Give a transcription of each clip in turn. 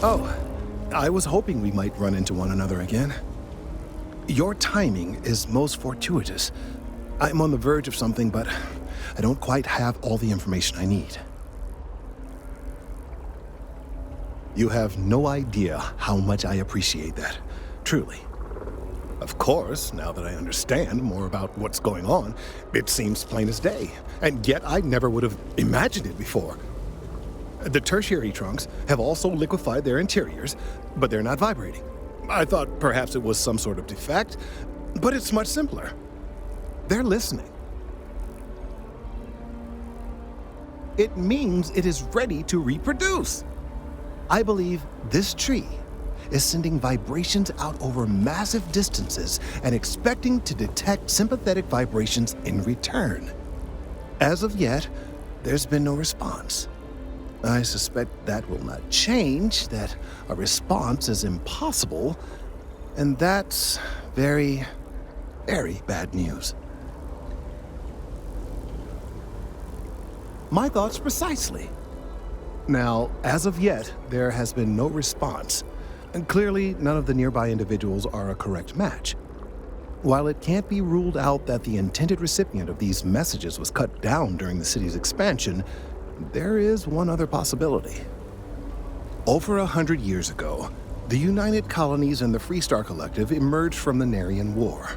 Oh, I was hoping we might run into one another again. Your timing is most fortuitous. I'm on the verge of something, but I don't quite have all the information I need. You have no idea how much I appreciate that, truly. Of course, now that I understand more about what's going on, it seems plain as day, and yet I never would have imagined it before. The tertiary trunks have also liquefied their interiors, but they're not vibrating. I thought perhaps it was some sort of defect, but it's much simpler. They're listening. It means it is ready to reproduce. I believe this tree is sending vibrations out over massive distances and expecting to detect sympathetic vibrations in return. As of yet, there's been no response. I suspect that will not change, that a response is impossible, and that's very, very bad news. My thoughts precisely. Now, as of yet, there has been no response, and clearly none of the nearby individuals are a correct match. While it can't be ruled out that the intended recipient of these messages was cut down during the city's expansion, there is one other possibility. Over 100 years ago, the United Colonies and the Freestar Collective emerged from the Narian War.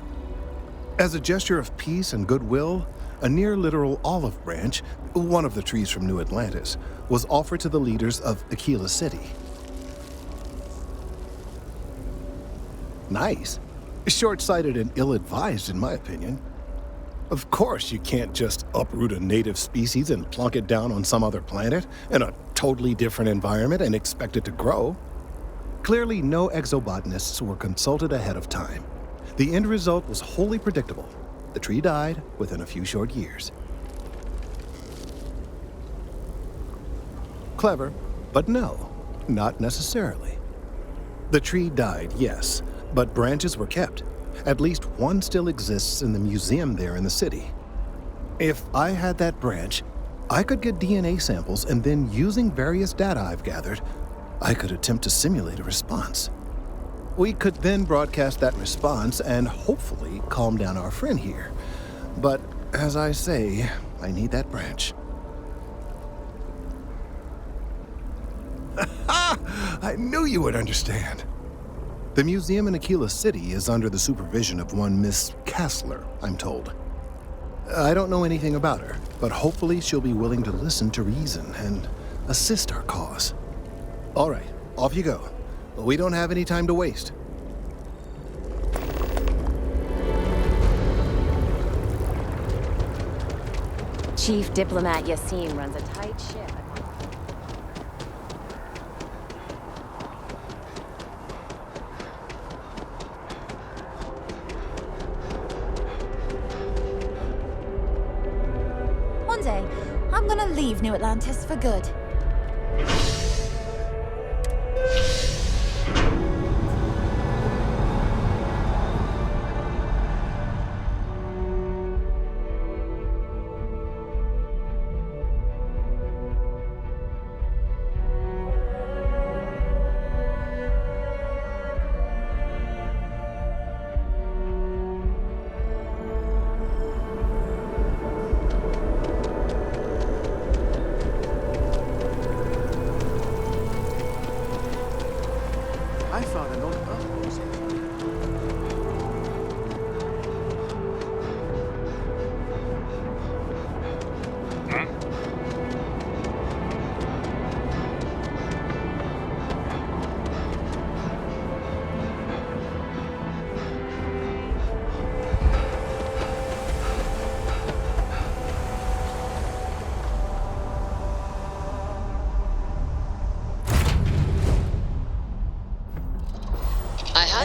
As a gesture of peace and goodwill, a near-literal olive branch, one of the trees from New Atlantis, was offered to the leaders of Aquila City. Nice. Short-sighted and ill-advised, in my opinion. Of course, you can't just uproot a native species and plunk it down on some other planet in a totally different environment and expect it to grow. Clearly, no exobotanists were consulted ahead of time. The end result was wholly predictable. The tree died within a few short years. Clever, but no, not necessarily. The tree died, yes, but branches were kept. At least one still exists in the museum there in the city. If I had that branch, I could get DNA samples, and then using various data I've gathered, I could attempt to simulate a response. We could then broadcast that response and hopefully calm down our friend here. But as I say, I need that branch. I knew you would understand. The museum in Aquila City is under the supervision of one Miss Kassler, I'm told. I don't know anything about her, but hopefully she'll be willing to listen to reason and assist our cause. All right, off you go. We don't have any time to waste. Chief Diplomat Yassine runs a tight ship. One day, I'm gonna leave New Atlantis for good.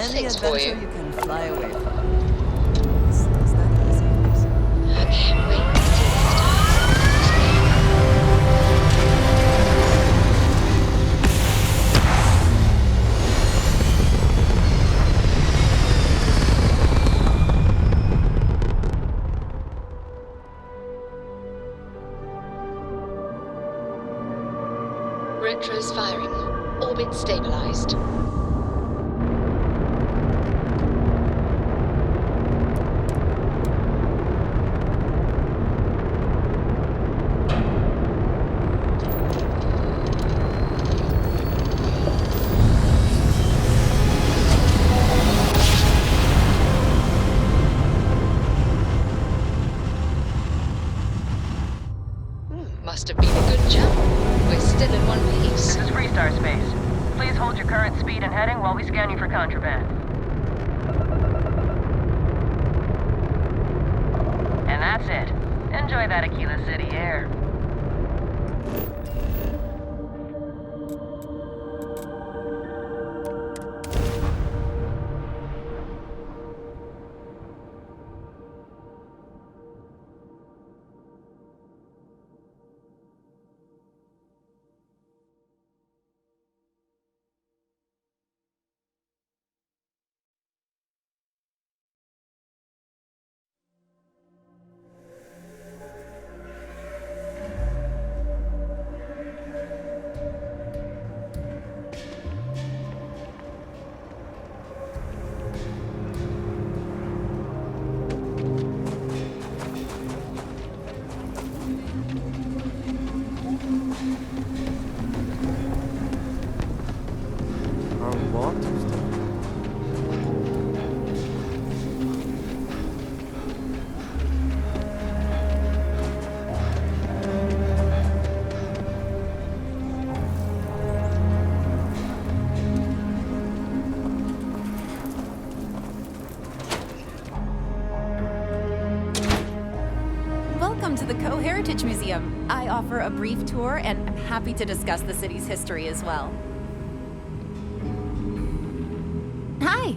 Any adventure you can fly away from. It's that easy. Okay, wait. Retros firing. Orbit It's stabilized. Must have been a good jump. We're still in one piece. This is Freestar Space. Please hold your current speed and heading while we scan you for contraband. And that's it. Enjoy that Aquila City air. Welcome to the Co-Heritage Museum. I offer a brief tour, and I'm happy to discuss the city's history as well. Hi!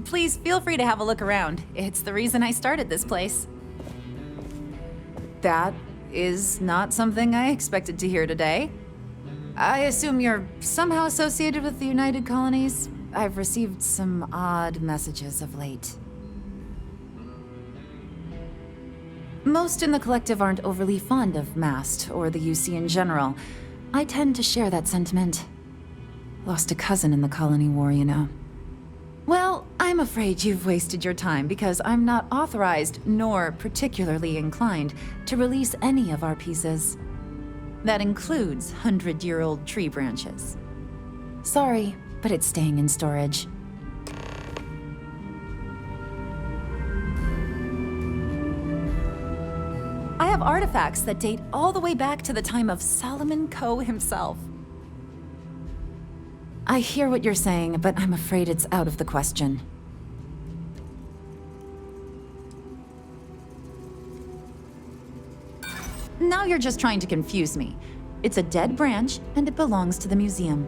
Please feel free to have a look around. It's the reason I started this place. That is not something I expected to hear today. I assume you're somehow associated with the United Colonies? I've received some odd messages of late. Most in the collective aren't overly fond of MAST or the UC in general. I tend to share that sentiment. Lost a cousin in the colony war, you know. Well, I'm afraid you've wasted your time because I'm not authorized nor particularly inclined to release any of our pieces. That includes 100-year-old tree branches. Sorry, but it's staying in storage. I have artifacts that date all the way back to the time of Solomon Coe himself. I hear what you're saying, but I'm afraid it's out of the question. Now you're just trying to confuse me. It's a dead branch, and it belongs to the museum.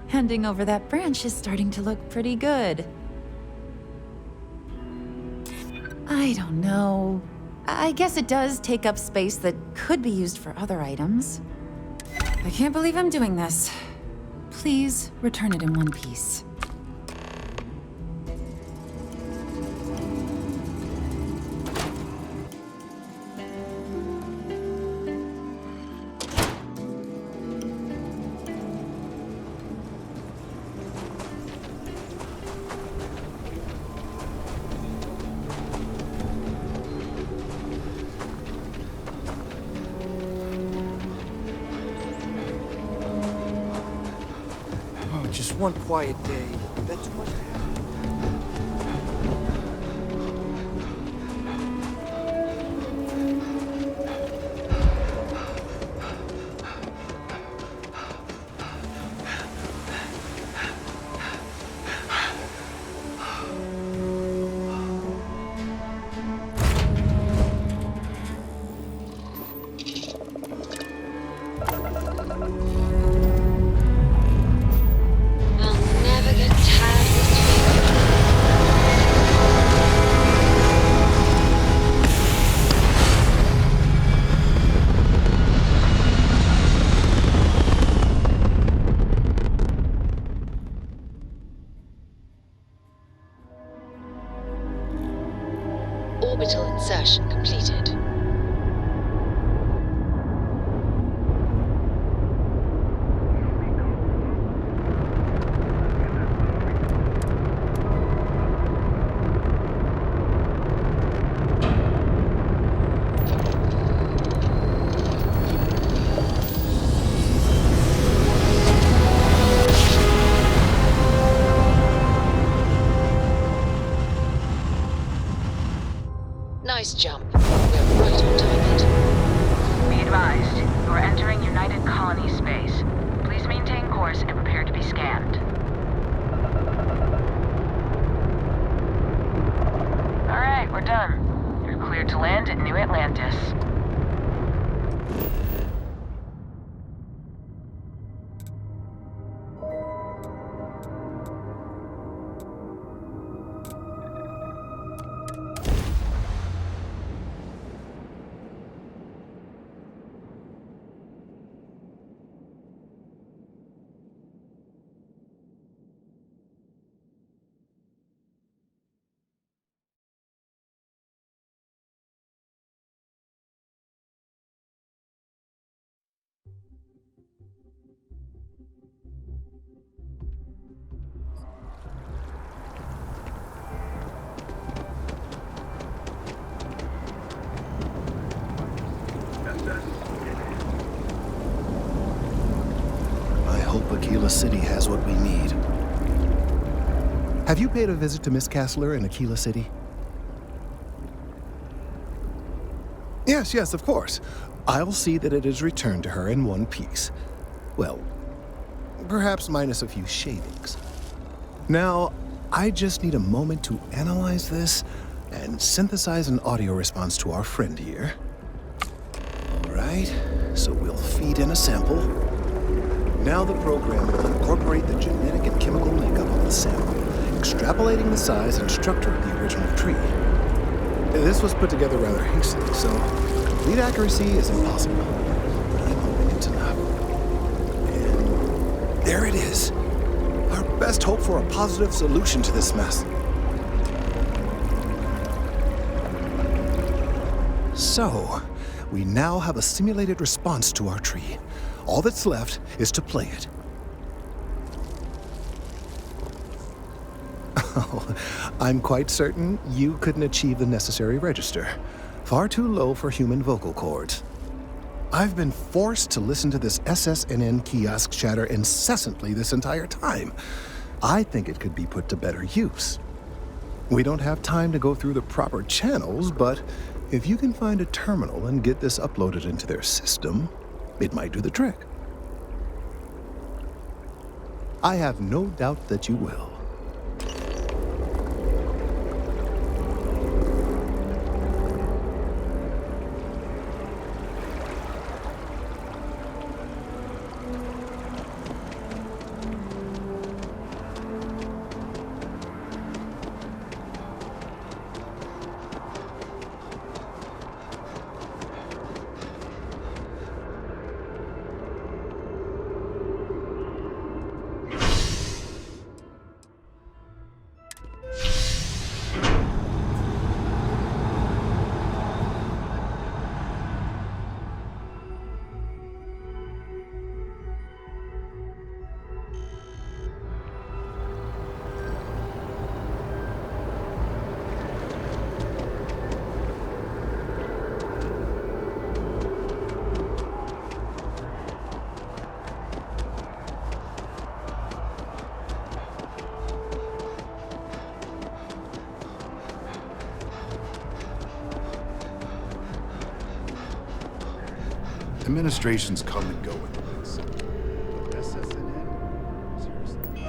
Handing over that branch is starting to look pretty good. I don't know. I guess it does take up space that could be used for other items. I can't believe I'm doing this. Please return it in one piece. Just one quiet day. That's what happened. I'll never get tired of this feeling. Orbital insertion completed. Aquila City has what we need. Have you paid a visit to Miss Castler in Aquila City? Yes, of course. I'll see that it is returned to her in one piece. Well, perhaps minus a few shavings. Now, I just need a moment to analyze this and synthesize an audio response to our friend here. All right, so we'll feed in a sample. Now the program will incorporate the genetic and chemical makeup of the sample, extrapolating the size and structure of the original tree. This was put together rather hastily, so complete accuracy is impossible. But I'm hoping it's enough. And there it is. Our best hope for a positive solution to this mess. So, we now have a simulated response to our tree. All that's left is to play it. Oh, I'm quite certain you couldn't achieve the necessary register. Far too low for human vocal cords. I've been forced to listen to this SSNN kiosk chatter incessantly this entire time. I think it could be put to better use. We don't have time to go through the proper channels, but if you can find a terminal and get this uploaded into their system, it might do the trick. I have no doubt that you will. Administrations come and go with this. SSNN? Seriously?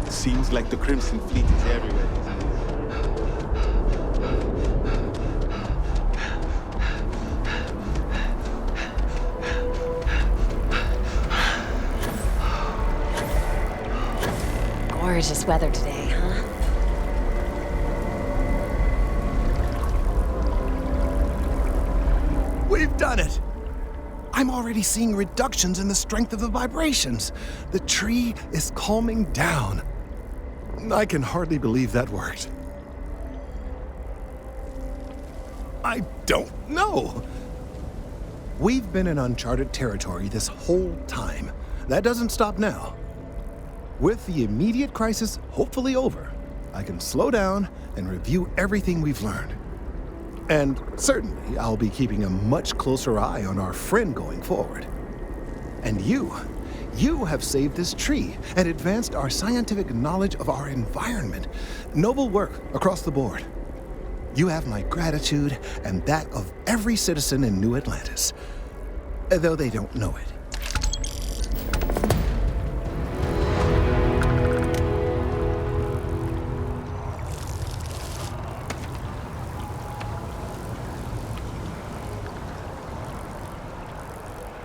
Seems like the Crimson Fleet is everywhere. Gorgeous weather today, huh? We've done it! I'm already seeing reductions in the strength of the vibrations. The tree is calming down. I can hardly believe that worked. I don't know. We've been in uncharted territory this whole time. That doesn't stop now. With the immediate crisis hopefully over, I can slow down and review everything we've learned. And certainly, I'll be keeping a much closer eye on our friend going forward. And you have saved this tree and advanced our scientific knowledge of our environment. Noble work across the board. You have my gratitude and that of every citizen in New Atlantis, though they don't know it.